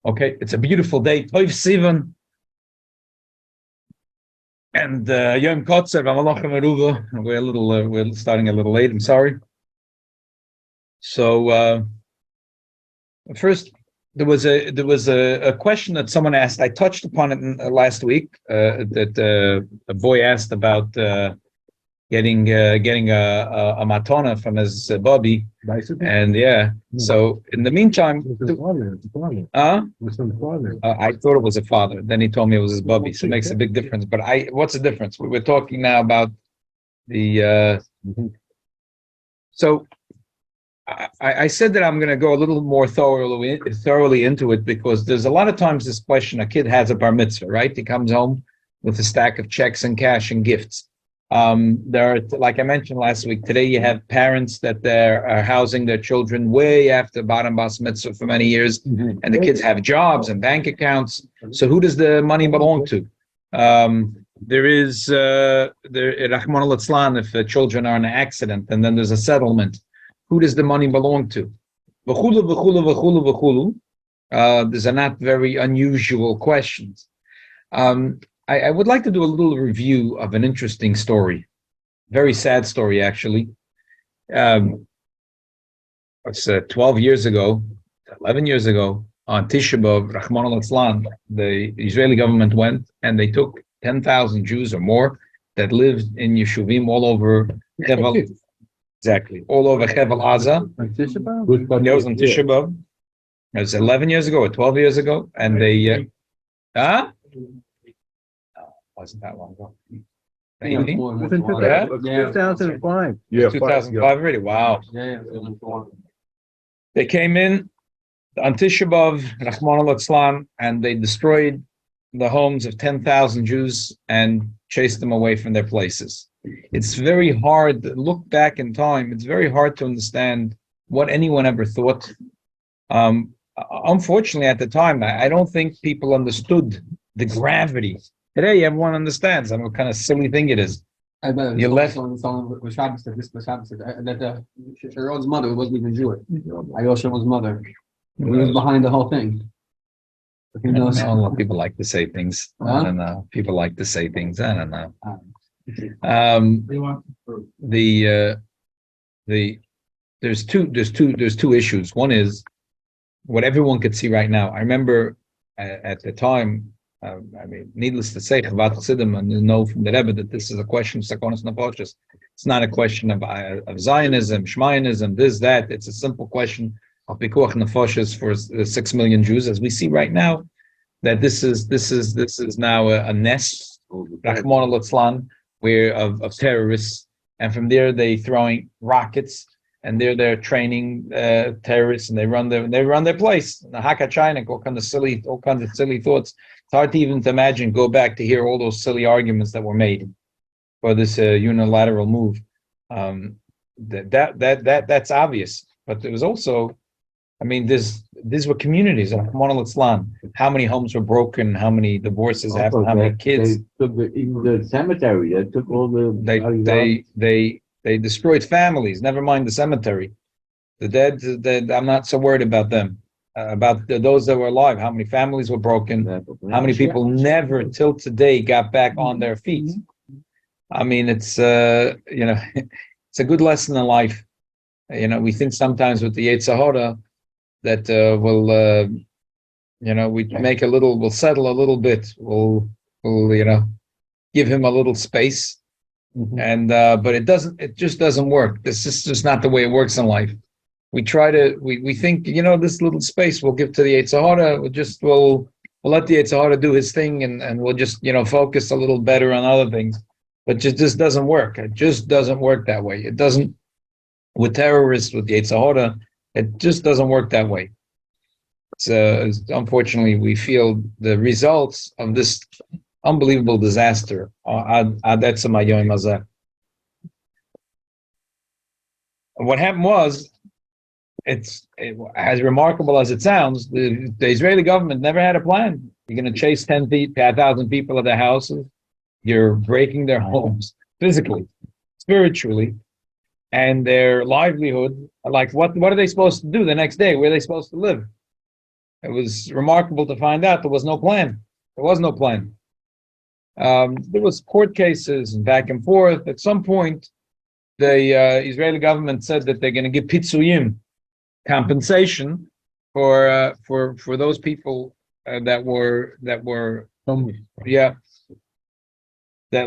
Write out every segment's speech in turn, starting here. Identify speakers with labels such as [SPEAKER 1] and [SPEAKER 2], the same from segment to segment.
[SPEAKER 1] Okay, it's a beautiful day. Tov Sivan. And Yom Kotzer, we're starting a little late. I'm sorry. So first, there was a question that someone asked. I touched upon it last week. That a boy asked about getting a matana from his Bobby, and so in the meantime, I thought it was a father. Then he told me it was his Bobby, so it makes a big difference. But what's the difference? We're talking now about the. So I said that I'm going to go a little more thoroughly into it, because there's a lot of times this question: a kid has a bar mitzvah, right? He comes home with a stack of checks and cash and gifts. There are, like I mentioned last week, today you have parents that are housing their children way after bottom bas mitzvah for many years, and the kids have jobs and bank accounts. So who does the money belong to? There is Rahman al-Islam, if the children are in an accident, and then there's a settlement. Who does the money belong to? These are not very unusual questions. I would like to do a little review of an interesting story, very sad story actually. It's 12 years ago, 11 years ago, on Tisha B'Av, Rahman al-Islam, the Israeli government went and they took 10,000 Jews or more that lived in Yeshuvim all over Hevel, all over Hevel Aza.
[SPEAKER 2] On Tisha B'Av?
[SPEAKER 1] It was on Tisha B'Av. It was 11 years ago or 12 years ago, and they wasn't that long ago.
[SPEAKER 2] 2005.
[SPEAKER 1] Yeah, 2005 already. Wow.
[SPEAKER 2] Yeah.
[SPEAKER 1] They came in on Tisha B'Av, Rahman al-Islam, and they destroyed the homes of 10,000 Jews and chased them away from their places. It's very hard, look back in time, it's very hard to understand what anyone ever thought. Unfortunately, at the time, I don't think people understood the gravity. Today, everyone understands what kind of silly thing it is. You left.
[SPEAKER 2] That Sharon's mother wasn't even Jewish. Sharon's mother. He was behind the whole thing.
[SPEAKER 1] I don't know. People like to say things. I don't know. People like to say things. I don't know. There's two issues. One is what everyone could see right now. I remember at the time. Needless to say, Chabad Chassidim and know from the Rebbe that this is a question of Sakonis Nefashos. It's not a question of Zionism, Shmayanism, this, that. It's a simple question of Pikuach Nefashos for 6 million Jews, as we see right now. That this is now a nest, Rahman al-Islam, where of terrorists, and from there they throwing rockets, and they're training terrorists, and they run their place. The Haka China, all kinds of silly thoughts. It's hard to even imagine, go back to hear all those silly arguments that were made for this unilateral move. That's obvious. But there was also, these were communities of Rahman al-Islam. How many homes were broken? How many divorces happened? How many kids?
[SPEAKER 3] They took even the cemetery. They took all the.
[SPEAKER 1] They destroyed families. Never mind the cemetery. The dead. I'm not so worried about them. About those that were alive, how many families were broken, how many people never till today got back on their feet. It's it's a good lesson in life. We think sometimes with the Yetzer Hara that we'll settle a little bit, we'll give him a little space, and but it just doesn't work. This is just not the way it works in life. We try to, we think, this little space we'll give to the Yetzer Hara, we'll let the Yetzer Hara do his thing, and we'll just, focus a little better on other things. But it just doesn't work. It just doesn't work that way. It doesn't, with terrorists, with the Yetzer Hara, it just doesn't work that way. Unfortunately, we feel the results of this unbelievable disaster. What happened was, it's as remarkable as it sounds. The Israeli government never had a plan. You're going to chase 10,000 people out of their houses. You're breaking their homes physically, spiritually. and their livelihood. Like, what are they supposed to do the next day? Where are they supposed to live? It was remarkable to find out there was no plan. There was no plan. There was court cases and back and forth. At some point, the Israeli government said that they're going to give pitzuyim, compensation for those people that were that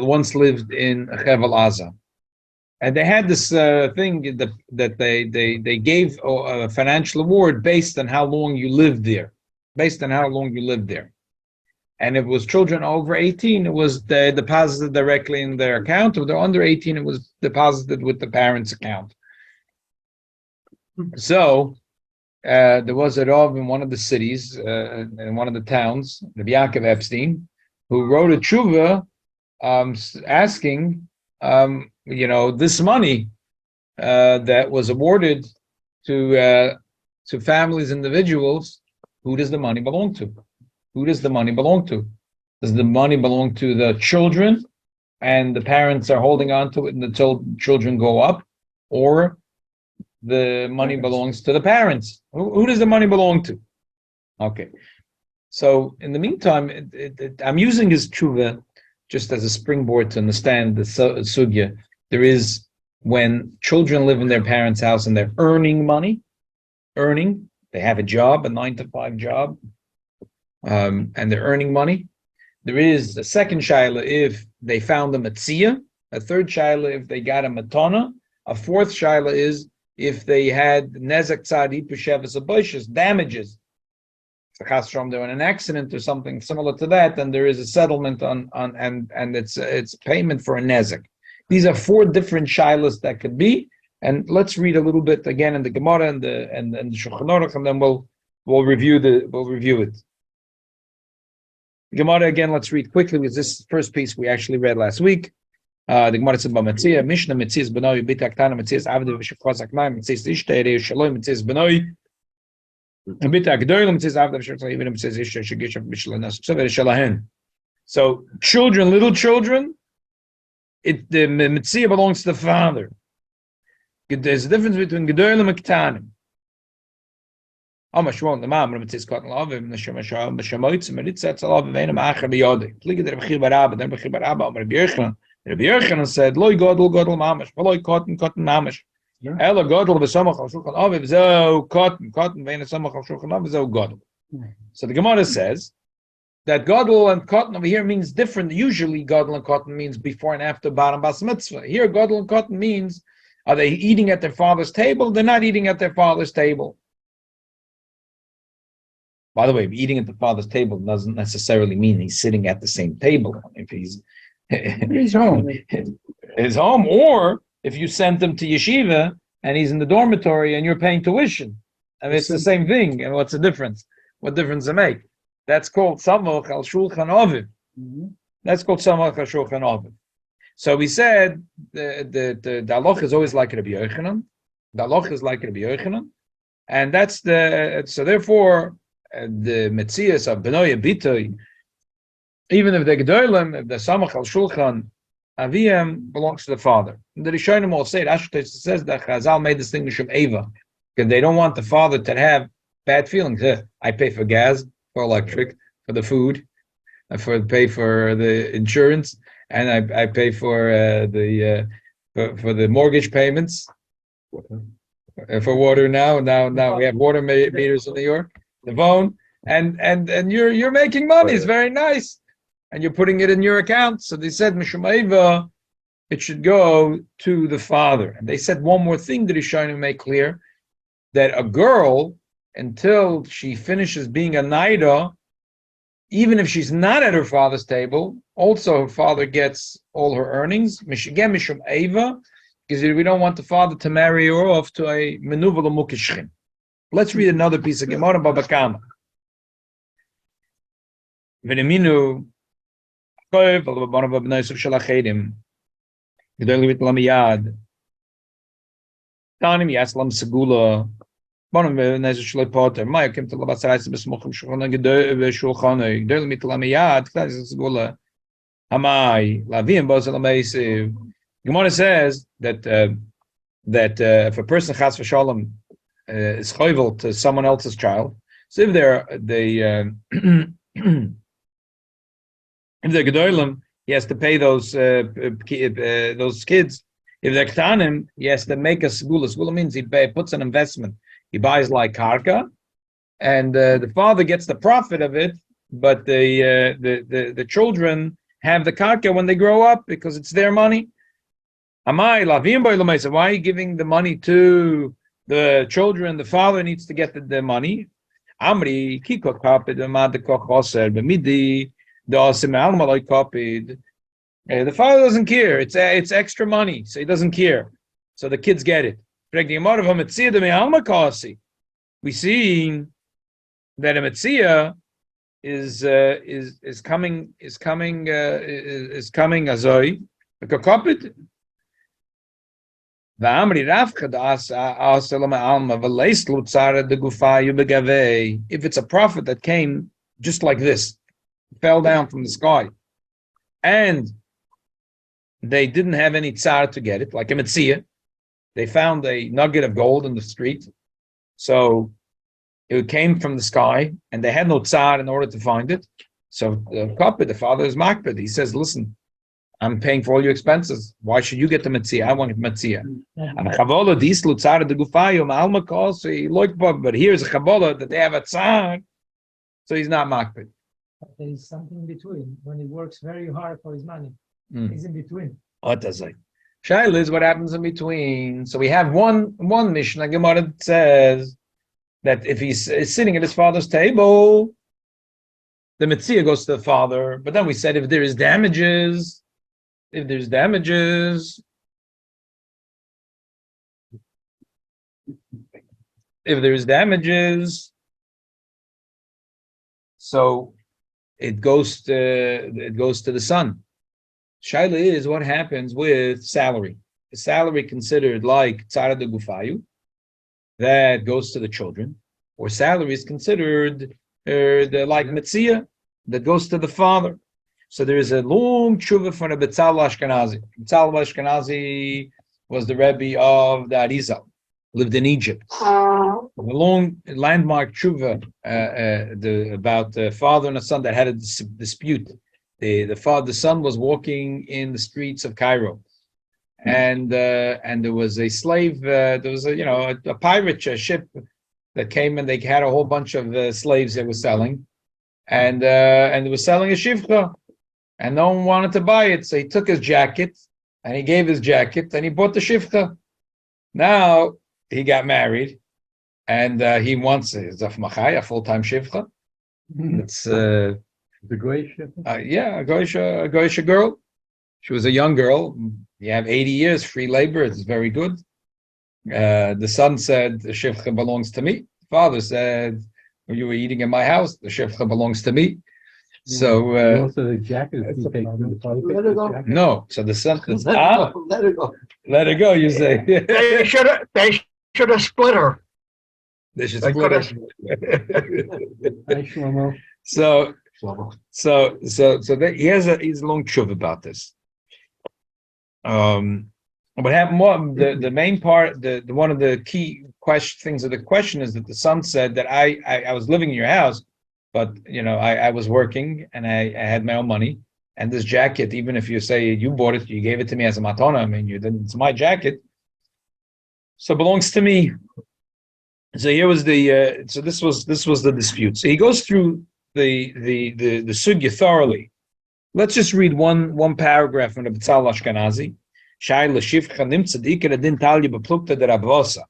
[SPEAKER 1] once lived in Chevel Aza. And they had this thing that they gave a financial award based on how long you lived there. And if it was children over 18, it was deposited directly in their account. If they're under 18, it was deposited with the parents' account. So there was a Rav in one of the cities, in one of the towns, Rabbi Yaakov Epstein, who wrote a tshuva asking, this money that was awarded to families, individuals, who does the money belong to? Who does the money belong to? Does the money belong to the children and the parents are holding on to it until children grow up? Or the money belongs to the parents? Who does the money belong to? Okay. So in the meantime, I'm using his tshuva just as a springboard to understand the sugya. There is, when children live in their parents' house and they're earning money, they have a job, a 9-to-5 job, and they're earning money. There is a second shaila if they found a metzia, a third shaila if they got a matana, a fourth shaila is if they had nezek tzadi pusheves aboishes, damages. They're in an accident or something similar to that, then there is a settlement and it's payment for a nezek. These are 4 different shilas that could be, and let's read a little bit again in the Gemara and the Shulchan Aruch, and then we'll review it. Gemara again, let's read quickly, because this first piece we actually read last week. The Gemara said, "B'Metzia, Mishnah Metzias Benoi, Bita Aktana Metzias Avdi v'Shechos Aknai Metzias Ishta Erei Shaloi Metzias Benoi, and Bita Agdoil Metzias Avdi v'Shechos Even Metzias Ishta Shegishav B'Shalanas Ksov Erei Shalahen." So children, little children, the Metzia belongs to the father. There's a difference between Gedolim and Ketanim. The mom Metzias Kotten Lavim Neshamashav B'Shamoitz Meritza Tzalav V'Eina Ma'achar B'Yodei. Look at the Rabbi Barabba. Then Rabbi Barabba Rabbi Yochanan. Rabbi Yochanan said, "Loi Godel Mamash, Loi Kotten Mamash. Ela Godel B'Samach Al Shulchan Aviv Zo Kotten V'Eina Samach Al Shulchan Aviv Zo Godel." So the Gemara says that Godel and Kotten over here means different. Usually Godel and Kotten means before and after Bar Bas Mitzvah. Here Godel and Kotten means, are they eating at their father's table? They're not eating at their father's table. By the way, eating at the father's table doesn't necessarily mean he's sitting at the same table. If he's home, his home, or if you sent him to yeshiva and he's in the dormitory and you're paying tuition, I mean, it's the same thing. And what's the difference? What difference does it make? That's called Samach al Shulchan Aviv. That's called Samach al Shulchan Aviv. So we said the halacha is always like Rabbi Yochanan. The halacha is like Rabbi Yochanan, and that's so therefore. The Metzias of Benoy Bitoy, even if they're Gedolim, if the Samach al Shulchan Aviyam belongs to the father. And the Rishonim will say, Ashkenazi says that Chazal made this thing Mishum Eva, because they don't want the father to have bad feelings. I pay for gas, for electric, for the food, pay for the insurance, and I pay for the mortgage payments, for water now we have water meters in New York. The phone, and you're making money. It's very nice, and you're putting it in your account. So they said Mishum Eva, it should go to the father. And they said one more thing that he's trying to make clear, that a girl, until she finishes being a naida, even if she's not at her father's table, also her father gets all her earnings. Again, Mishum Eva, because we don't want the father to marry her off to a menuvel mukishchin. Let's read another piece of Gemara Baba Kama. V'neminu koyev al babanav b'nei shalachedim gedoli v'tlamiyad tanim yaslam segula banav b'nei shalei poter mayakim t'labasarais b'smochim shulchan gedoli v'tlamiyad k'taz segula hamai lavim b'osel ameisiv. Gemara says that that if a person chas v'shalom is choivel to someone else's child, so if they're if they're gedolim, he has to pay those kids. If they're ktanim, he has to make a segula. Segula means he puts an investment. He buys like karka, and the father gets the profit of it, but the children have the karka when they grow up because it's their money. Why are you giving the money to the children? The father needs to get the money. Amri kiko kapid the father doesn't care. It's extra money, so he doesn't care. So the kids get it. We see that a metzia is coming azoi a kapid. If it's a prophet that came just like this, fell down from the sky, and they didn't have any tsar to get it, like a metzia, they found a nugget of gold in the street, so it came from the sky, and they had no tsar in order to find it. So the father is makpid. He says, listen, I'm paying for all your expenses. Why should you get the metzia? I want metzia. But here's a chabola that they have a tsar, so he's not makpid.
[SPEAKER 4] There is something in between when he works very hard for his money. He's in between.
[SPEAKER 1] What does it? Shaila is what happens in between. So we have one Mishnah Gemara that says that if he's sitting at his father's table, the metzia goes to the father. But then we said if there's damages, so it goes to the son. Shaila is what happens with salary. The salary considered like tzara de gufayu, that goes to the children, or salary is considered like metzia, that goes to the father. So there is a long tshuva from the Betzalel Ashkenazi. Betzalel Ashkenazi was the Rabbi of the Arizal, lived in Egypt. A long landmark tshuva about the father and a son that had a dispute. The son was walking in the streets of Cairo, and there was a slave. There was a pirate ship that came, and they had a whole bunch of slaves they were selling, and they were selling a shivcha, and no one wanted to buy it. So he took his jacket, and he gave his jacket, and he bought the shivcha. Now he got married, and he wants a full-time shivcha. It's
[SPEAKER 3] the Goyish?
[SPEAKER 1] a Goyish girl. She was a young girl. You have 80 years free labor. It's very good. The son said, the shivcha belongs to me. The father said, well, you were eating in my house. The shivcha belongs to me. So
[SPEAKER 3] also the jacket.
[SPEAKER 2] Let her go.
[SPEAKER 1] no. So the son says,
[SPEAKER 2] Let her go.
[SPEAKER 1] let her go. You say
[SPEAKER 5] They should have split her.
[SPEAKER 1] they should
[SPEAKER 5] They
[SPEAKER 1] split
[SPEAKER 5] could've-
[SPEAKER 1] her. So that he's a long tshuva about this. What happened? The main part, the one of the key things of the question is that the son said that I was living in your house, but I was working and I had my own money, and this jacket, even if you say you bought it, you gave it to me as a matona. I mean, it's my jacket, so it belongs to me. So here was the this was the dispute. So he goes through the sugya thoroughly. Let's just read one paragraph from the Betzalel Ashkenazi. Shai l'shivcha nimtza d'ikar adin talya beplukta de Rabvosa.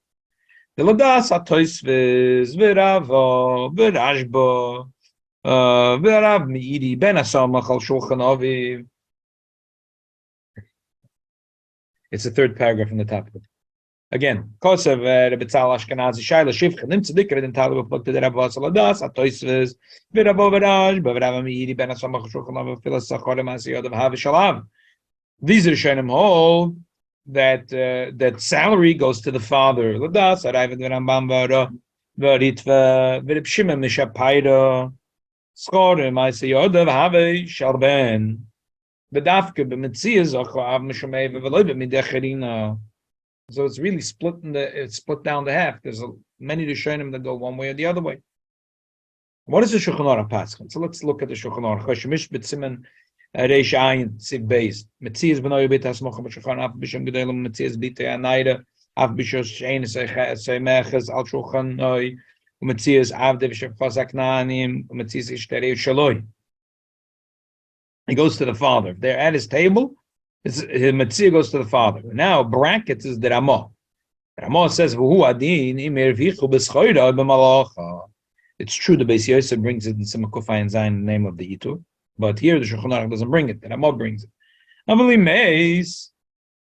[SPEAKER 1] The ladas hatoisves v'ravo v'rashbo v'rav mi'iri ben asamach al shulchan aviv. It's the third paragraph from the top. Again, Kosev Betzalel Ashkenazi Shai l'shivcha nimtza d'ikar adin talya beplukta de Rabvosa ladas hatoisves v'ravo v'rashbo v'rav mi'iri ben asamach al shulchan aviv filas sachor l'masiyod v'hav shalav. These are Rishonim hold that salary goes to the father. Ladas arrived in Rambam v'ritva v'ripshima mishapayra schore ma'aseyodav have sharben v'dafke b'metzias achav mishomei v'v'loy b'midecherina. So it's really it's split down to half. There's many Rishonim that go one way or the other way. What is the Shulchan Aruch Paschal? So let's look at the Shulchan Aruch. Chashmish b'tzimen reish ayin tziv beis. Metzias b'noy beit hasmocha b'shulchan af b'shem gedolim metzias b'itei anayda af b'shos shein seimechas al shulchan noy umetzias avde b'shem chazak naanim umetzias ishterei shaloi. He goes to the father. If they're at his table, his metzia goes to the father. Now brackets is the Ramah. Ramah says, "V'hu adin imer v'yichu b'schoira b'malacha." It's true the Beis Yosef brings it in Simakufay and Zayin in the name of the Itur, but here the Shulchan Aruch doesn't bring it. The Ramah brings it. Avali meis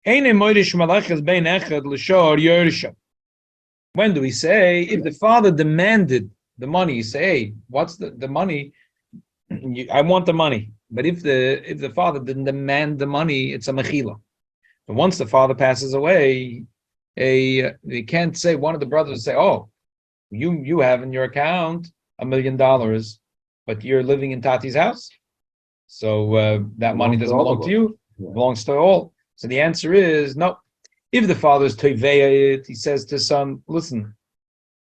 [SPEAKER 1] eine moirish malachas bein echad l'shor yorisha. When do we say if the father demanded the money? You say, "Hey, what's the money? I want the money." But if the father didn't demand the money, it's a mechila. But once the father passes away, they can't say, one of the brothers say, "Oh, you have in your account $1 million, but you're living in Tati's house, so that money doesn't belong to you; it belongs to all." So the answer is no. If the father's toiveyit, he says to his son, "Listen,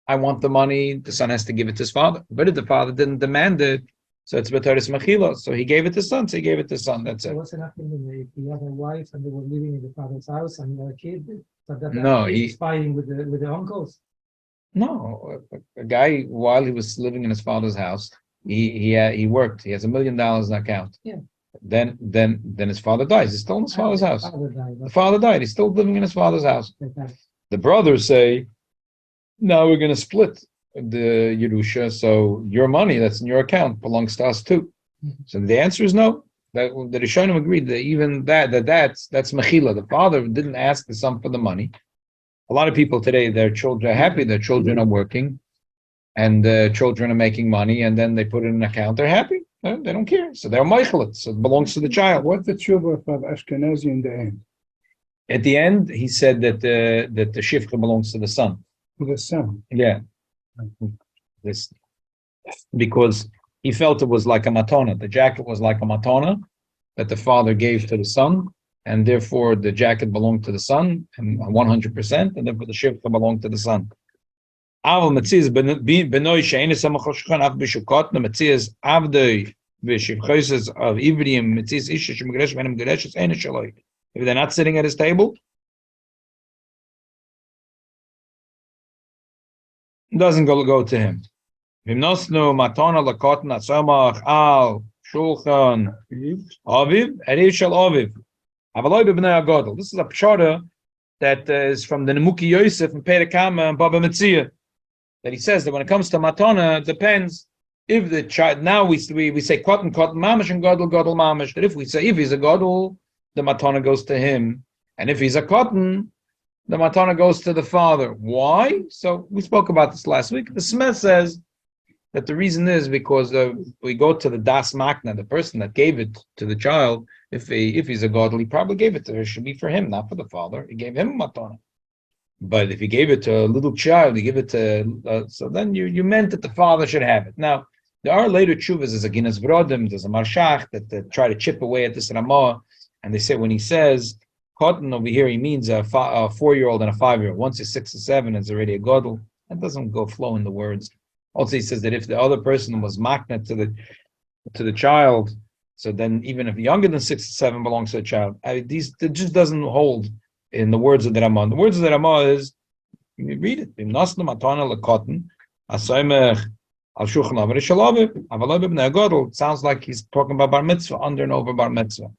[SPEAKER 1] I want the money." The son has to give it to his father. But if the father didn't demand it, so it's b'toris mechila. So he gave it to son. So he gave it to son. That's it.
[SPEAKER 4] What's happening if he had a wife and they were living in the father's house and a kid? But that
[SPEAKER 1] No,
[SPEAKER 4] he's fighting with the uncles.
[SPEAKER 1] No, a guy while he was living in his father's house, he worked. He has $1 million in account.
[SPEAKER 4] Yeah.
[SPEAKER 1] Then his father dies. He's still in his father's house. The father died. He's still living in his father's house. The brothers say, "Now we're going to split the Yerusha, so your money that's in your account belongs to us too." So the answer is no. That the Rishonim agreed that even that's mechila. The father didn't ask the son for the money. A lot of people today, their children are happy, their children are working, and the children are making money, and then they put it in an account. They're happy. They don't care. So they're meichelet. So it belongs to the child.
[SPEAKER 6] What's the tshuva of Ashkenazi in the end?
[SPEAKER 1] At the end, he said that the shifcha belongs to the son.
[SPEAKER 6] To the son.
[SPEAKER 1] Yeah. This because he felt it was like a matana. The jacket was like a matana that the father gave to the son, and therefore the jacket belonged to the son, and 100%, and therefore the shifcha belonged to the son. Aval metzias benoi she'ein samachol shulchan af b'shukot metzias avdoi v'shivchoses of ivrim metzias isha shemgeresh v'enem gereshes ein shaloi. If they're not sitting at his table, it doesn't go to him. V'mnosnu matana lakot nasamach al shulchan aviv eriv shel aviv. This is a pshara that is from the Nemuki Yosef and Perekama and Baba Metzia. That he says that when it comes to matana, it depends if the child. Now we say cotton mamash and gadol mamash. That if he's a gadol, the matana goes to him, and if he's a cotton, the matana goes to the father. Why? So we spoke about this last week. The Smith says that the reason is because we go to the das makna, the person that gave it to the child. If he's a gadol, he probably gave it to her. It should be for him, not for the father. He gave him matana. But if he gave it to a little child, he gave it to. So then you meant that the father should have it. Now there are later tshuvas. There's a Ginas Brodim, there's a Marshach that try to chip away at this Ramah, and they say when he says cotton over here, he means a 4-year-old and a 5-year-old. Once he's 6 or 7, it's already a gadol. That doesn't go flow in the words. Also, he says that if the other person was makna to the child, so then even if younger than 6 or 7 belongs to the child, it just doesn't hold in the words of the Ramah. The words of the Ramah is, you read it. It sounds like he's talking about bar mitzvah, under and over bar mitzvah.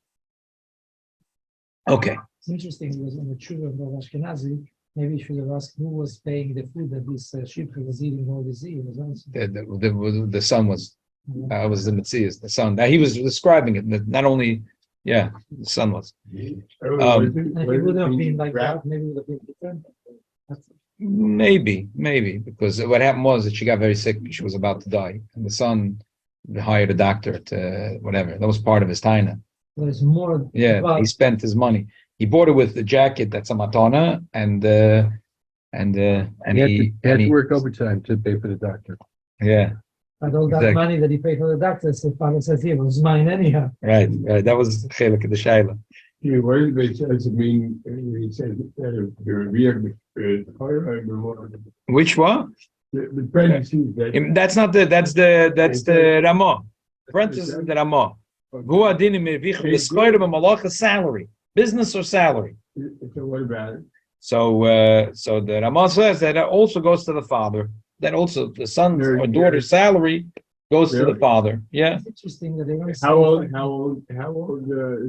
[SPEAKER 1] Okay.
[SPEAKER 4] It's interesting because in the Tshuva of Ashkenazi, maybe you should have asked who was paying the food that this shipper was eating all this year.
[SPEAKER 1] The son was the Metzias, the son. Now he was describing it. Not only, the son was.
[SPEAKER 4] And if it would have been like that, maybe it would have been different.
[SPEAKER 1] Maybe, because what happened was that she got very sick. She was about to die, and the son hired a doctor to whatever. That was part of his taina.
[SPEAKER 4] There's more.
[SPEAKER 1] Yeah, he spent his money. He bought it with the jacket that's a matana, and
[SPEAKER 3] he had to work overtime to pay for the doctor.
[SPEAKER 1] Yeah.
[SPEAKER 4] But all that money that he paid for the doctor, the father says, "Here was mine anyhow."
[SPEAKER 1] Right. That was chelik of the shaila.
[SPEAKER 3] What does it mean when he says that
[SPEAKER 1] Which one?
[SPEAKER 3] the parentheses that
[SPEAKER 1] That's not that's the Ramah. Parenthesis is the Ramah. Hu adinim mevichu b'skoyre b'malacha salary, business or salary.
[SPEAKER 3] so what about it?
[SPEAKER 1] So the Ramah says that also goes to the father. That also the son's or daughter's salary goes to the father. Yeah,
[SPEAKER 4] It's interesting that they don't say.
[SPEAKER 3] How old is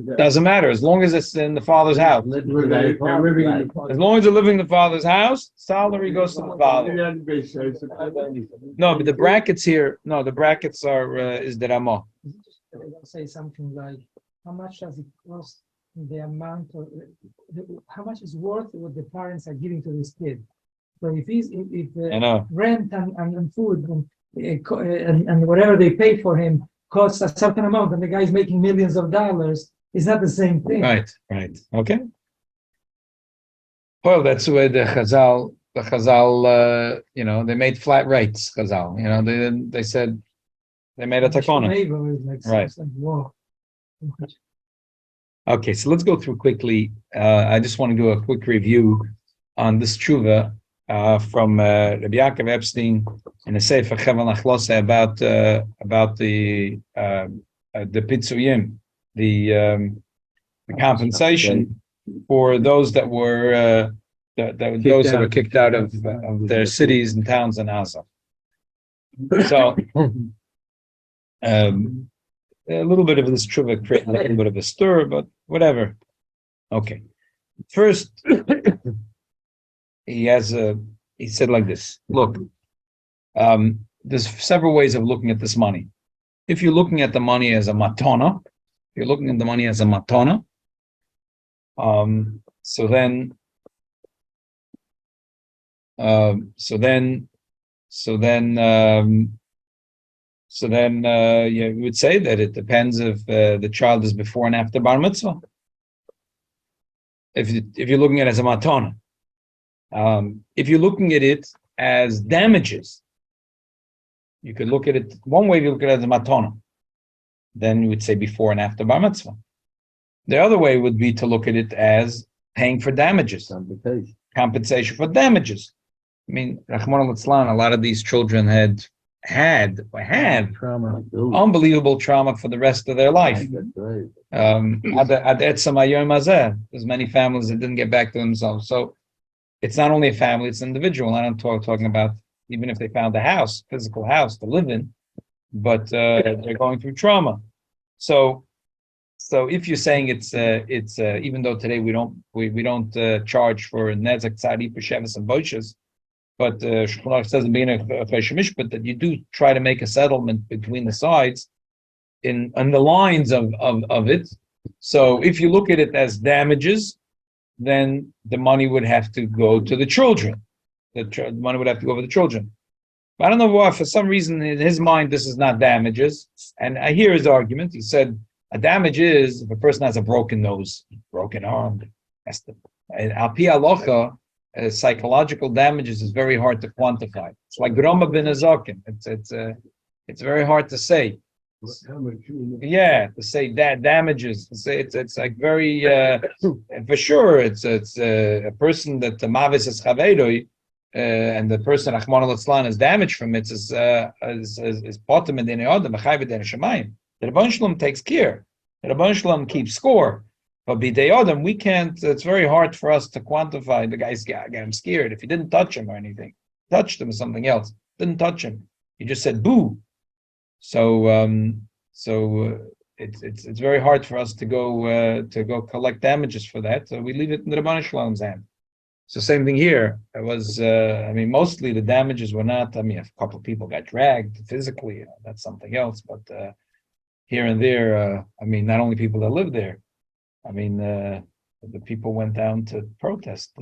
[SPEAKER 3] that?
[SPEAKER 1] doesn't matter as long as it's in the father's house.
[SPEAKER 3] They're living in the
[SPEAKER 1] As long as they're living in the father's house, salary goes to the father. No, but the brackets here. No, the brackets are is the Ramah.
[SPEAKER 4] They don't say something like, how much does it cost, the amount of, how much is worth what the parents are giving to this kid? So if
[SPEAKER 1] I know.
[SPEAKER 4] rent and food and whatever they pay for him costs a certain amount, and the guy's making millions of dollars, it's not the same thing.
[SPEAKER 1] Right. Okay. Well, that's where the Chazal, they made flat rates. Chazal, they said they made a takona. Right.
[SPEAKER 4] It's like, whoa.
[SPEAKER 1] Okay, so let's go through quickly. I just want to do a quick review on this tshuva from Rabbi Yaakov Epstein in the Sefer Chevel Nachlose about the pitzuyim, the compensation for those that were those that were kicked out of their cities and towns in Gaza. So a little bit of this tshuva created a little bit of a stir, but whatever. Okay, first he said like this. Look, there's several ways of looking at this money. If you're looking at the money as a matana, so then you would say that it depends if the child is before and after bar mitzvah. If you're looking at it as a matana, if you're looking at it as damages, you could look at it one way. If you look at it as a matana, then you would say before and after bar mitzvah. The other way would be to look at it as paying for damages, compensation for damages. I mean, Rahman al-Islam, a lot of these children have
[SPEAKER 3] trauma,
[SPEAKER 1] unbelievable trauma for the rest of their life. There's many families that didn't get back to themselves. So it's not only a family, it's an individual. I'm talking about even if they found a house, physical house to live in, but they're going through trauma. So if you're saying it's even though today we don't charge for nezek tzari pesheves and boishes, but Shulchan says in beginning of Mishpat that you do try to make a settlement between the sides on the lines of it. So if you look at it as damages, then the money would have to go to the children. The money would have to go to the children. But I don't know why, for some reason in his mind, this is not damages. And I hear his argument. He said a damage is if a person has a broken nose, broken arm. Al pi halacha, psychological damages is very hard to quantify. It's like groma bin azakin. It's very hard to say. Yeah, to say that damages. To say it's like very for sure. It's a person that the mavis is chaveiroi, and the person Rahman al-Islam is damaged from it is bottom in the adam chayvet in shemayim. The Rabban Shalom takes care. The Rabban Shalom keeps score. But b'dei adam, we can't. It's very hard for us to quantify. The guy's got him scared. If you didn't touch him or anything, touched him or something else, didn't touch him. You just said boo. So it's very hard for us to go collect damages for that. So we leave it in the Rabban Shalom's hand. So same thing here. It was. Mostly the damages were not. A couple of people got dragged physically. That's something else. But here and there, not only people that live there. The people went down to protest.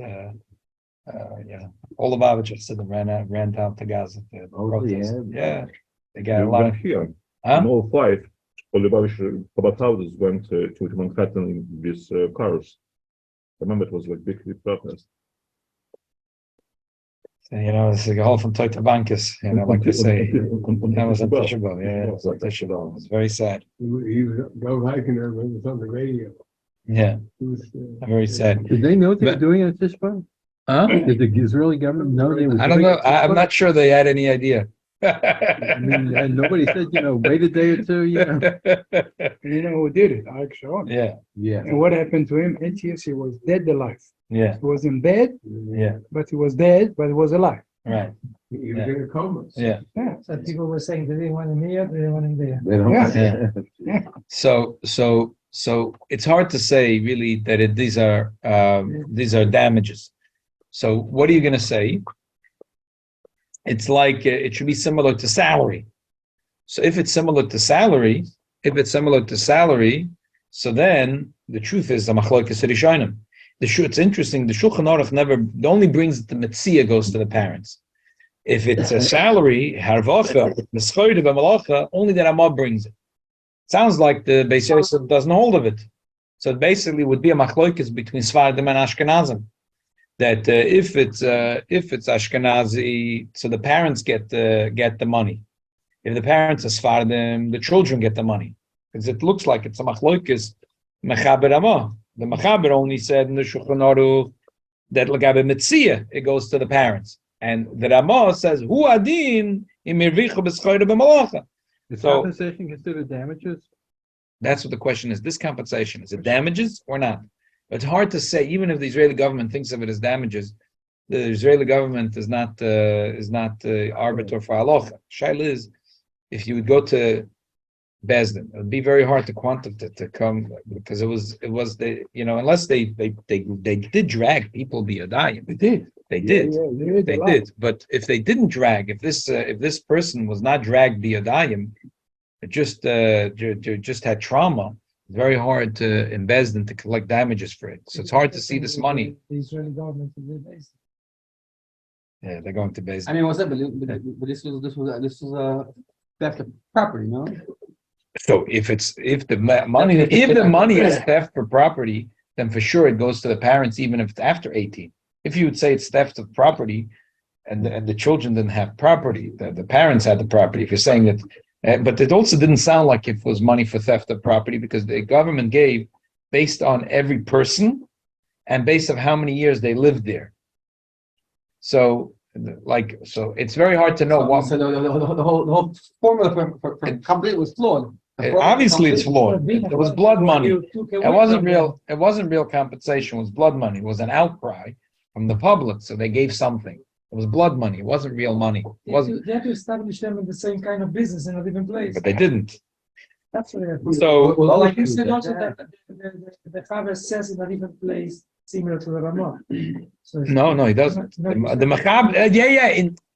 [SPEAKER 1] All of our Chassidim ran down to Gaza to protest. Yeah, they got a lot of.
[SPEAKER 7] Here,
[SPEAKER 1] Huh?
[SPEAKER 7] in 05, all the Chabad houses went to Manhattan with cars. I remember it was like big protest.
[SPEAKER 1] It's like a whole from Toita Bankis, like they say. That was untouchable. Yeah, it was untouchable. It was very sad.
[SPEAKER 3] He was go hiking there with on the radio.
[SPEAKER 1] Yeah, very sad.
[SPEAKER 2] Did they know they were
[SPEAKER 1] But-
[SPEAKER 2] doing it at Sivan?
[SPEAKER 1] Huh?
[SPEAKER 2] Did the Israeli government know they were?
[SPEAKER 1] I don't
[SPEAKER 2] doing
[SPEAKER 1] know.
[SPEAKER 2] it at
[SPEAKER 1] I'm
[SPEAKER 2] Sivan?
[SPEAKER 1] not sure they had any idea.
[SPEAKER 2] I mean, and nobody said, wait a day or two,
[SPEAKER 6] You know who did it? Ike Sharon.
[SPEAKER 1] Yeah,
[SPEAKER 2] Yeah.
[SPEAKER 6] And what happened to him? 8 years he was dead alive.
[SPEAKER 1] yeah,
[SPEAKER 6] He was in bed,
[SPEAKER 1] yeah,
[SPEAKER 6] but he was dead, but he was alive.
[SPEAKER 1] right,
[SPEAKER 3] He was in a coma.
[SPEAKER 1] yeah.
[SPEAKER 4] So people were saying they didn't want him here, they didn't want him there.
[SPEAKER 2] They don't.
[SPEAKER 1] Yeah. So it's hard to say really that these are damages. So what are you going to say? It's like it should be similar to salary. So if it's similar to salary, so then the truth is the machlokes rishonim. It's interesting. The Shulchan Aruch only brings the metzia goes to the parents. If it's a salary, harvacha, the schoide b'malacha, only the Ramah brings it. Sounds like the Beis Yosef doesn't hold of it. So it basically would be a machlokes between Sfardim and Ashkenazim. That if it's Ashkenazi, so the parents get the money. If the parents are Sfardim, the children get the money. Because it looks like it's a machlokes mechaber Ramah. The mechaber only said in the Shulchan Aruch that l'gabe metzia it goes to the parents, and the Ramah says hu adin im irvichu b'schoire b'malacha.
[SPEAKER 2] Is
[SPEAKER 1] So-
[SPEAKER 2] compensation considered damages?
[SPEAKER 1] That's what the question is. This compensation, is it damages or not? It's hard to say. Even if the Israeli government thinks of it as damages, the Israeli government is not arbiter for halacha. Shaila is, if you would go to Bezdin, it would be very hard to quantify to come because it was the unless they did drag people biyadayim. They did. They did. But if they didn't drag, if this person was not dragged biyadayim, it just had trauma. It's very hard to in Bezdin to collect damages for it. So it's hard to see this money.
[SPEAKER 4] The Israeli government is based.
[SPEAKER 1] Yeah, they're going to Bezdin.
[SPEAKER 2] I mean, what's that? But this was a theft of property, no?
[SPEAKER 1] So if the money is theft for property, then for sure it goes to the parents, even if it's after 18. If you would say it's theft of property, and the children didn't have property, the parents had the property. If you're saying that, but it also didn't sound like it was money for theft of property because the government gave based on every person and based on how many years they lived there. So it's very hard to know what.
[SPEAKER 2] So the whole formula for complete was flawed.
[SPEAKER 1] Obviously, it's flawed. It was blood money. It wasn't real. It wasn't real compensation. It was blood money. It was an outcry from the public, so they gave something. It was blood money. It wasn't real money. It wasn't.
[SPEAKER 4] They had to establish them in the same kind of business in a different place.
[SPEAKER 1] But they didn't.
[SPEAKER 4] That's what they have to do.
[SPEAKER 1] So
[SPEAKER 4] Well, like you said also that the father says in a different place similar to the Ramah. So
[SPEAKER 1] no, he doesn't. The Machab,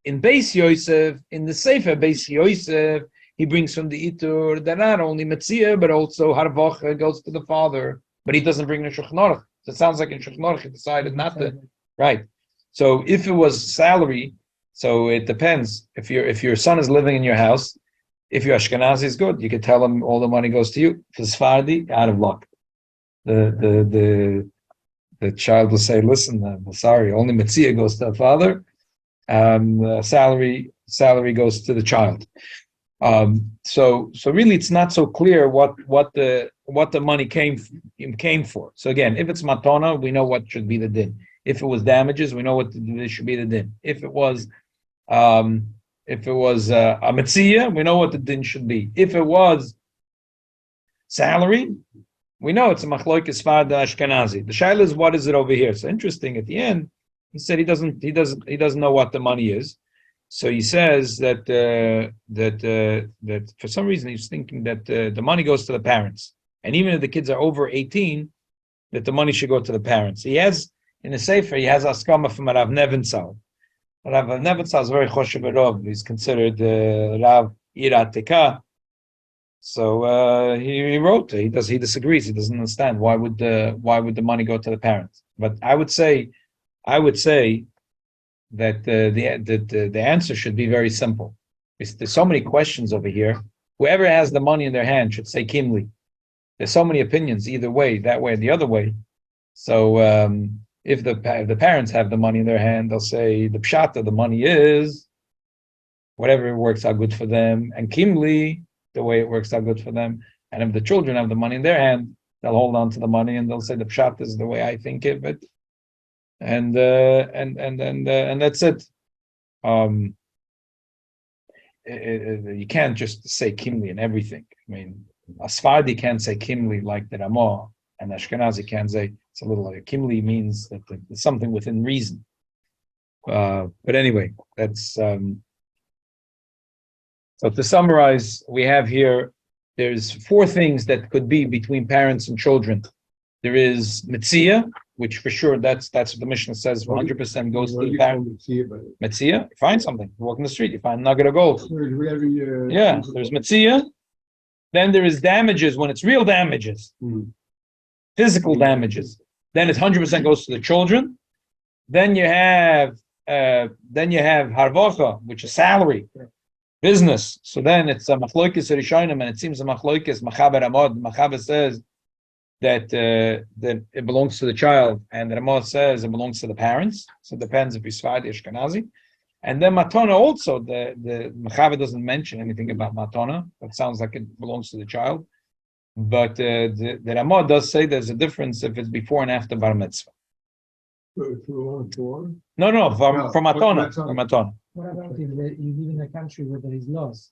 [SPEAKER 1] in Beis Yosef, in the Sefer Beis Yosef, he brings from the Itur that not only Metzia but also Harvach goes to the father, but he doesn't bring the Shulchan Aruch. So it sounds like in Shulchan Aruch he decided not to. Right. So if it was salary, so it depends. If your son is living in your house, if you're Ashkenazi, is good. You could tell him all the money goes to you. If it's Sephardi, out of luck. The child will say, "Listen, I'm sorry, only Metzia goes to the father. Salary goes to the child." So really, it's not so clear what the money came for. So again, if it's matona, we know what should be the din. If it was damages, we know what should be the din. If it was a metzia, we know what the din should be. If it was salary, we know it's a machlokes Sfarad Ashkenazi. The shaila is, what is it over here? So interesting. At the end, he said he doesn't know what the money is. So he says that for some reason he's thinking that the money goes to the parents, and even if the kids are over 18, that the money should go to the parents. He has in the sefer, he has askama from Rav Nebenzahl. Rav Nebenzahl is very choshev Rav. He's considered Rav Irateka. So he wrote. He disagrees. He doesn't understand why would the money go to the parents. But I would say that the answer should be very simple. There's so many questions over here. Whoever has the money in their hand should say kimli. There's so many opinions either way, that way, and the other way. So if the parents have the money in their hand, they'll say the pshat of the money is whatever works out good for them, and kimli the way it works out good for them. And if the children have the money in their hand, they'll hold on to the money and they'll say the pshat is the way I think of it, and that's it. You can't just say kimli and everything. I mean, a Sephardi can't say kimli like the Ramah, and Ashkenazi can't say. It's a little like kimli means that there's something within reason. But anyway, that's so to summarize, we have here, there's 4 things that could be between parents and children. There is Metzia, which for sure that's what the Mishnah says 100% goes to the parent. Metzia, you find something, you walk in the street, you find a nugget of gold. Yeah, there's Metzia. Then there is damages when it's real damages, physical damages. Then it 100% goes to the children. Then you have harvacha, which is salary, business. So then it's a machloikis Rishonim, and it seems a machloikis Machaber Amod. Machaber says that it belongs to the child, and the Ramah says it belongs to the parents. So it depends if he's Sephardi or Ashkenazi. And then matona also, the Machaber doesn't mention anything about matona. That sounds like it belongs to the child. But the Ramah does say there's a difference if it's before and after bar mitzvah. No, from matona. From matona.
[SPEAKER 4] What about if you live in a country where there is laws?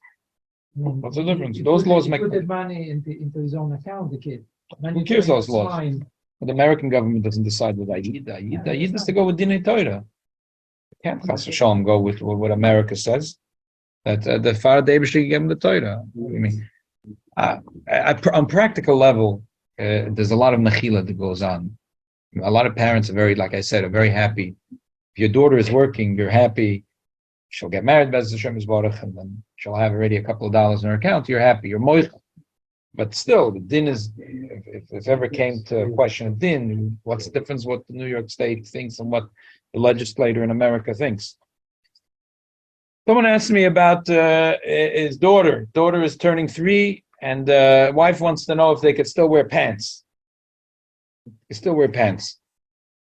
[SPEAKER 1] What's the difference? Those laws make.
[SPEAKER 4] Put the money into his own account, the kid.
[SPEAKER 1] Who cares those laws? But the American government doesn't decide what Ayid. Ayid is to go with Dinei Torah. Can't Chas v'Shalom go with what America says. That the Father David should give him the Torah. I mean, on practical level, there's a lot of mechila that goes on. A lot of parents are very, like I said, are very happy. If your daughter is working, you're happy. She'll get married, Bez Hashem Yisbarach, and then she'll have already a couple of dollars in her account. You're happy. You're moichel. But still, the din is, if ever came to a question of din, what's the difference what the New York State thinks and what the legislator in America thinks? Someone asked me about his daughter. Daughter is turning 3, and wife wants to know if they could still wear pants. They still wear pants.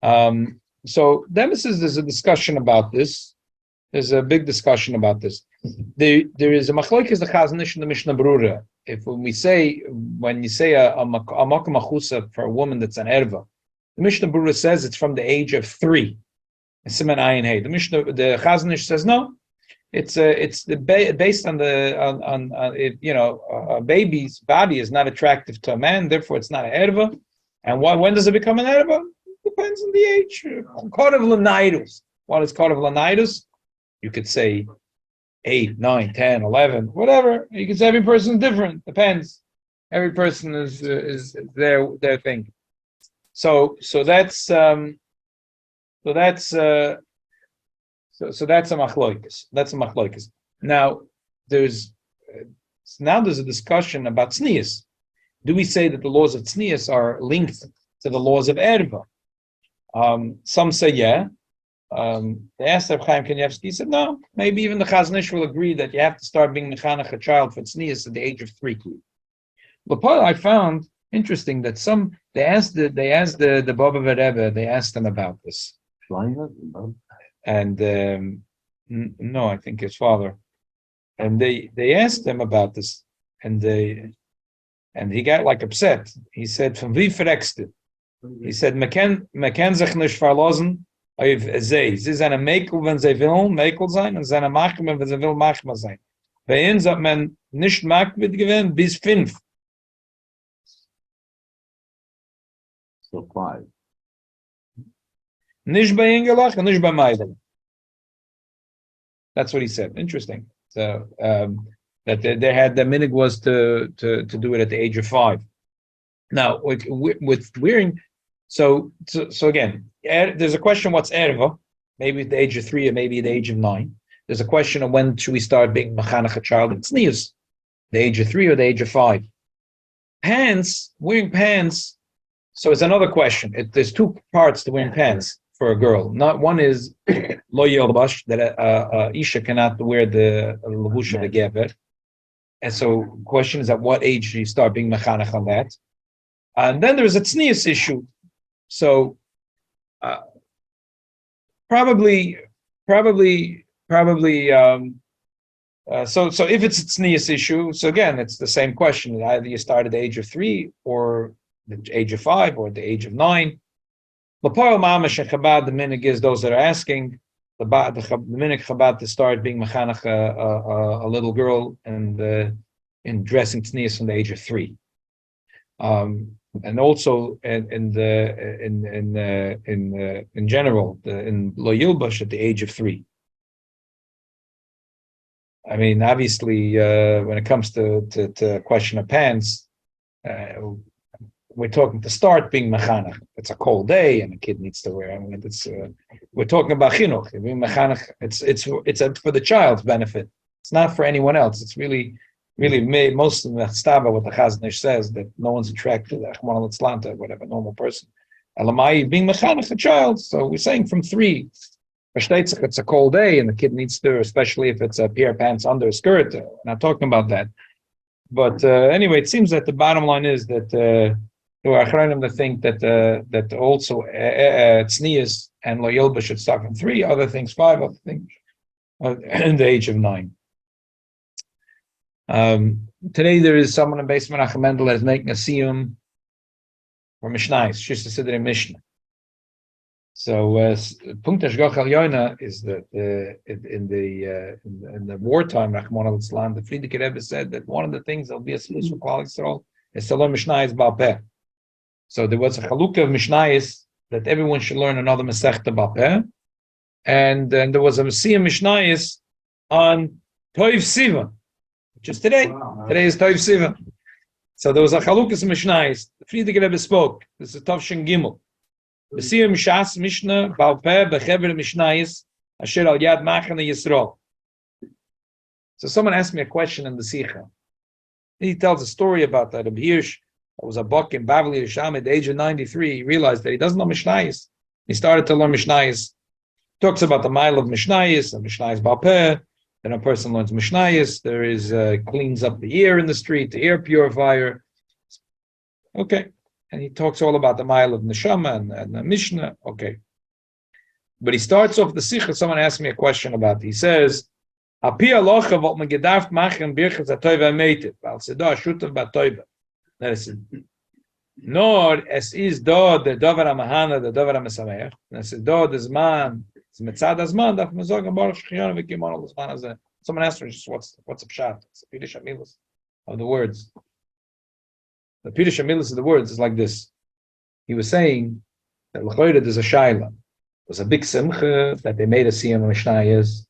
[SPEAKER 1] So there's a discussion about this. There's a big discussion about this. There is a machlokes the Chazon Ish and the Mishnah Berurah. When you say a makom achusa for a woman that's an erva, the Mishnah Berurah says it's from the age of 3. Siman Ayin Hey. The Chazon Ish says no. It's based on a baby's body is not attractive to a man, therefore it's not an erva. And when does it become an erva? Depends on the age. Korav l'naidus. What is korav l'naidus? You could say 8, 9, 10, 11, whatever. You could say every person is different. Depends. Every person is their thing. So that's a machloikis. That's a machloikis. Now there's a discussion about tznius. Do we say that the laws of tznius are linked to the laws of erva? Some say yeah. They asked Reb Chaim Kanievsky. He said no. Maybe even the Chazon Ish will agree that you have to start being mechanech a child for tznius at the age of 3. But I found interesting that they asked the Baba Rebbe. They asked them about this. And no, I think his father. And they asked him about this, and he got like upset. He said, "From wie verrekst du?" He said, "Man kann sich nicht verlassen auf sie. Sie sind ein Mekel, wenn sie will Mekel sein, und sie sind ein Machmer, wenn sie will Machmer sein. Bei uns hat man nicht Machmer gewinnt bis 5.
[SPEAKER 2] So 5.
[SPEAKER 1] Nicht bei Engelach und nicht bei Meidel." That's what he said. Interesting. So that they had the minig was to do it at the age of 5. Now with wearing, so again, there's a question: what's erva? Maybe at the age of 3, or maybe at the age of 9. There's a question of when should we start being mechanech a child? It's tznius, the age of 3 or the age of 5. Pants, wearing pants. So it's another question. There's 2 parts to wearing pants for a girl. Not one is lo yelbash, that a isha cannot wear the levush of a gever. And so the question is, at what age do you start being mechanech on that? And then there's a tznius issue. So probably. So if it's a tznius issue, so again, it's the same question. Either you start at the age of 3 or the age of 5 or the age of 9. L'poel mamash and Chabad, the minig is those that are asking the minig Chabad to start being mechanach a little girl and in dressing tznius from the age of 3. And also in general, in Lo Yilbash at the age of 3. I mean, obviously, when it comes to a question of pants, we're talking to start being mechanach. It's a cold day, and the kid needs to wear. I mean, we're talking about chinuch. Being mechanach, it's for the child's benefit. It's not for anyone else. It's really most of the staba what the Chazanish says that no one's attracted to whatever normal person. Elamai being mechanach a child. So we're saying from 3. It's a cold day and the kid needs to, especially if it's a pair of pants under a skirt. We're not talking about that. But anyway, it seems that the bottom line is that there are achronim that think that also tznius and lo yilba should start from 3, other things 5, other things in the age of 9. Today there is someone in Beis Menachem Mendel that is making a siyum for Mishnayos. She's to sit in Mishnah. So Punkt Hashgach Yoina is that in the wartime, Rachmana litzlan, the Frierdiker Rebbe said that one of the things that'll be a solution for Klal Yisrael is to learn Mishnayos Baal Peh. So there was a chalukah of Mishnayos that everyone should learn another Masechta Baal Peh, and then there was a Messiah Mishnayos on Toiv Sivan, which is today. Today is Toiv Sivan. So there was a chalukah of Mishnayos. The Frierdiker Rebbe spoke. This is Tov Shin Gimel. B'siyum Shas Mishnah Baal Peh b'chever Mishnayos asher al yad Machane Yisrael. So someone asked me a question in the Sikha. He tells a story about that. Rabbi Hirsch, that was a buck in Bavli Rishon at the age of 93. He realized that he doesn't know Mishnayos. He started to learn Mishnayos. Talks about the mile of Mishnayos and Mishnayos Baal Peh. Then a person learns Mishnayos. There is cleans up the air in the street, the air purifier. Okay. And he talks all about the mile of Neshama and the Mishnah. Okay. But he starts off the Sikha. Someone asked me a question about it. He says, Api alocha vot man gedarft machen birchas atoiva meitet. Val seda shutav batoiva. That is it. Nor es is do the dover amahana, the dover amasameach. And es is do the zman, it's metzad azman, daf mezog baruch shchiyon v'kimon al zman hazeh. Someone asked me, what's a pshat? It's a pirush hamilus of the words. The pirush hamilus of the words is like this. He was saying that l'choyre there's a shaila. There's a big simcha that they made a siyam Mishnayos.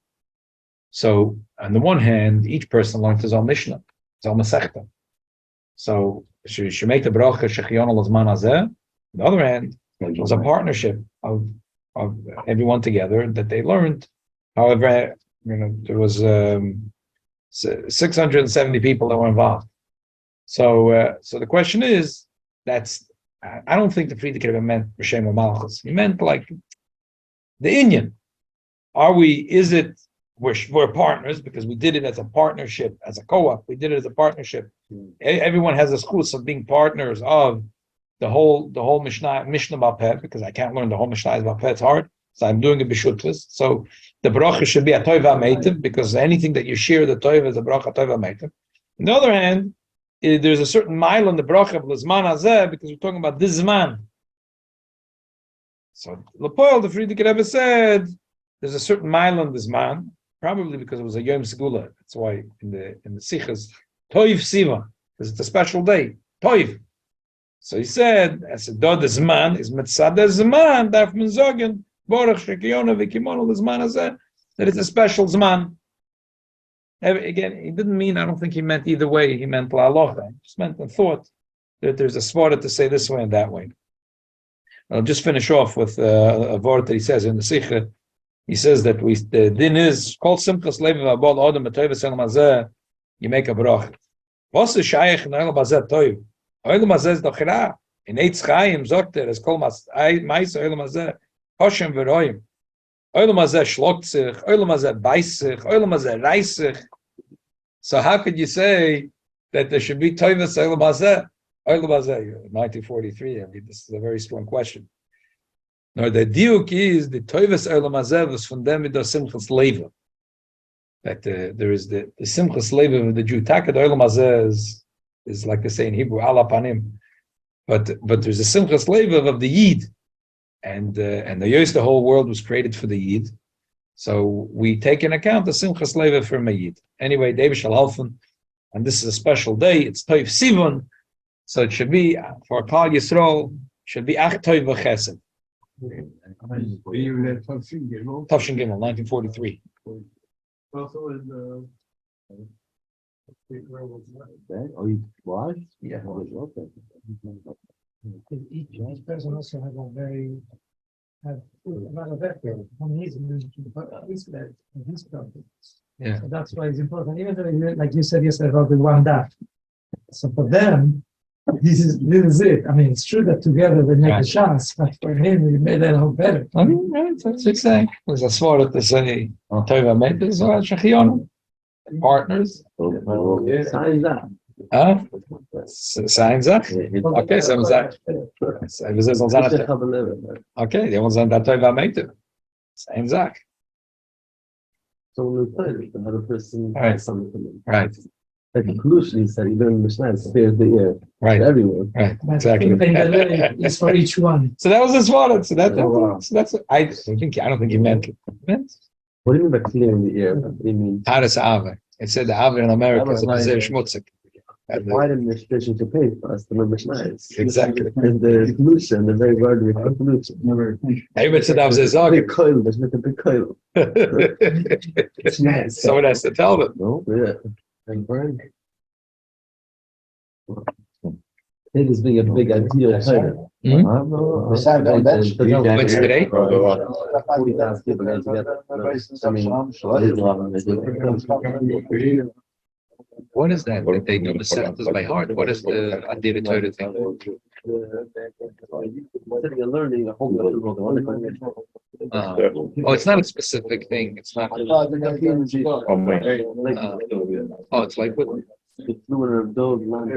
[SPEAKER 1] So on the one hand, each person learned his own Mishnah, his own Masechta. So she should make the bracha shechiyon al zman hazeh. On the other hand, it was a partnership of everyone together that they learned. However, there was 670 people that were involved. So the question is, I don't think the Frierdiker Rebbe meant B'Shem Malchus. He meant like the Inyan. We're partners because we did it as a partnership, as a co-op. We did it as a partnership. Everyone has a schus of being partners of the whole Mishnah Baal Peh, because I can't learn the whole Mishnah Baal Peh. It's hard, so I'm doing it b'shutfus. So the bracha should be a toiva meitiv, because anything that you share the toiva is a bracha toiva meitiv. On the other hand, there's a certain mile on the bracha of l'zman hazeh, because we're talking about this zman. So Lepoel, the Frierdiker Rebbe said, there's a certain mile on this man. Probably because it was a Yom Segula. That's why in the Sichas, Toiv Sivan, because it's a special day. Toiv. So he said, as a dod zman is metzad zman, darf man sagen, Baruch shekiyona v'kimonu l'zman hazeh, that it's a special zman. Again, he didn't mean, I don't think he meant either way. He meant la'alocha. He just meant the thought that there's a svara to say this way and that way. I'll just finish off with a word that he says in the Sikha. He says that the din is called simchas levi v'abol adam b'toiv elam hazeh. You make a brach. What's the shaykh in elam hazeh toiv? Elam hazeh is dochira. In Eitz Chaim sagt es kol mais elam hazeh hoshem v'roim. Elam hazeh shlokt sich. Elam hazeh beißt sich. Elam hazeh reißt sich. So how could you say that there should be toiv elam hazeh? Elam hazeh. 1943. I mean, this is a very strong question. Now the diuk is the toivus olam hazeh was from them with the simchas leva. That there is the simchas leva of the Jew. Taka the olam hazeh is like they say in Hebrew, ala panim. but there's a Simchas Levav of the Yid, and the whole world was created for the Yid. So we take in account the Simchas Levav for a Yid. Anyway, David shall helfen, and this is a special day. It's Toiv Sivan, so it should be for Klal Yisrael. Should be Ach Toiv V'Chesed. Tafshin Gimel, 1943.
[SPEAKER 3] Also in
[SPEAKER 2] Oh, you watch?
[SPEAKER 1] Yeah.
[SPEAKER 2] Okay.
[SPEAKER 4] Each person also have a very have a lot of effort on his projects.
[SPEAKER 1] Yeah.
[SPEAKER 4] So that's why it's important. Even though, like you said yesterday about the one that. So for them, this is it. I mean, it's true that together they make a chance, but for him, he made that whole better.
[SPEAKER 1] I mean, that's what you say. There's a sword to say, Toiv Amet is Shechiyonu. Partners.
[SPEAKER 2] Signs up.
[SPEAKER 1] Huh? Signs up. Okay, so Zach. Okay, they want to that Toiv Amet. Same Zach.
[SPEAKER 2] So when we play it, another person
[SPEAKER 1] Right.
[SPEAKER 2] has something to do.
[SPEAKER 1] Right,
[SPEAKER 2] Like the conclusion, he said, even in Mishnah, it spares the ear.
[SPEAKER 1] right,
[SPEAKER 2] Everyone.
[SPEAKER 1] right.
[SPEAKER 4] But
[SPEAKER 1] Exactly.
[SPEAKER 4] it's for each one.
[SPEAKER 1] So that was his sword. So
[SPEAKER 2] Oh, wow.
[SPEAKER 1] that's I don't think he meant it.
[SPEAKER 2] What do you mean by clearing the ear? What do you mean?
[SPEAKER 1] Taras Ave. It said the Ave in America is a Bezer Schmutzig.
[SPEAKER 2] Why didn't the tradition to pay for us to remember Mishnah?
[SPEAKER 1] Exactly.
[SPEAKER 2] And the pollution, the very word we call pollution.
[SPEAKER 1] David said that was his
[SPEAKER 2] Big
[SPEAKER 1] argument.
[SPEAKER 2] coil, there's not a big coil. It's nice.
[SPEAKER 1] Someone has to tell them.
[SPEAKER 2] No, yeah. And burn. It is being a big ideal title.
[SPEAKER 1] Hmm?
[SPEAKER 2] What's
[SPEAKER 1] today?
[SPEAKER 2] 40,000 people get together. I mean,
[SPEAKER 1] What is that? That they know the sentences by heart? What is the Adira Torah thing?
[SPEAKER 2] You're learning a whole other world.
[SPEAKER 1] Oh, it's not a specific thing. It's not. Oh, it's like what?
[SPEAKER 2] The fluid of those lines.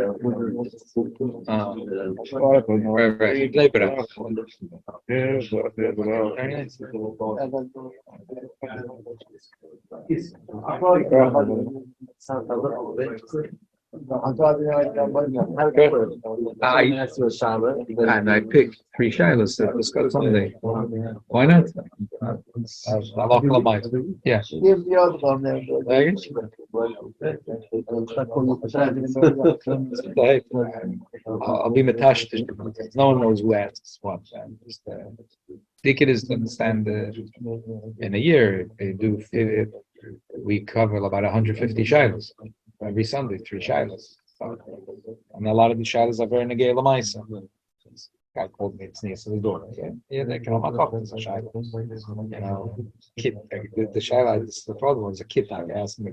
[SPEAKER 1] Right. Labor.
[SPEAKER 2] Sounds a little bit.
[SPEAKER 1] And I picked 3 shilas to discuss Sunday. Why not? Yeah. I'll be matash. No one knows who asks what. Take it is to understand in a year they do. We cover about 150 shilas every Sunday, 3 shilas. And a lot of the shilas are very negay lamaisa. Guy called me, it's near to the door. Yeah, they can all talk to the shilas. You know, kid, the shilas, the father was a kid. I asked me,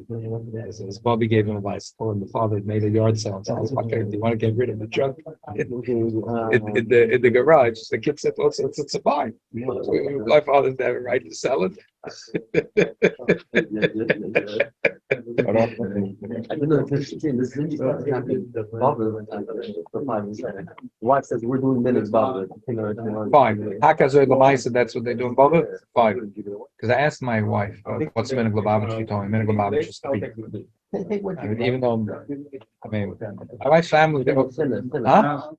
[SPEAKER 1] as Bobby gave him advice, told him the father had made a yard sale. So I was like, do you want to get rid of the junk in the garage? The kid said, well, it's a buy. My father's never right to sell it.
[SPEAKER 2] I don't know if this is interesting. Wife says we're doing minutes, Bob.
[SPEAKER 1] 5. Hakazoy Lamaisa, that's what they do in Baba. 5. Because I asked my wife, what's Minig Labavich? She told me Minig Labavich is 3. I mean, even though, I mean, my wife's family, huh?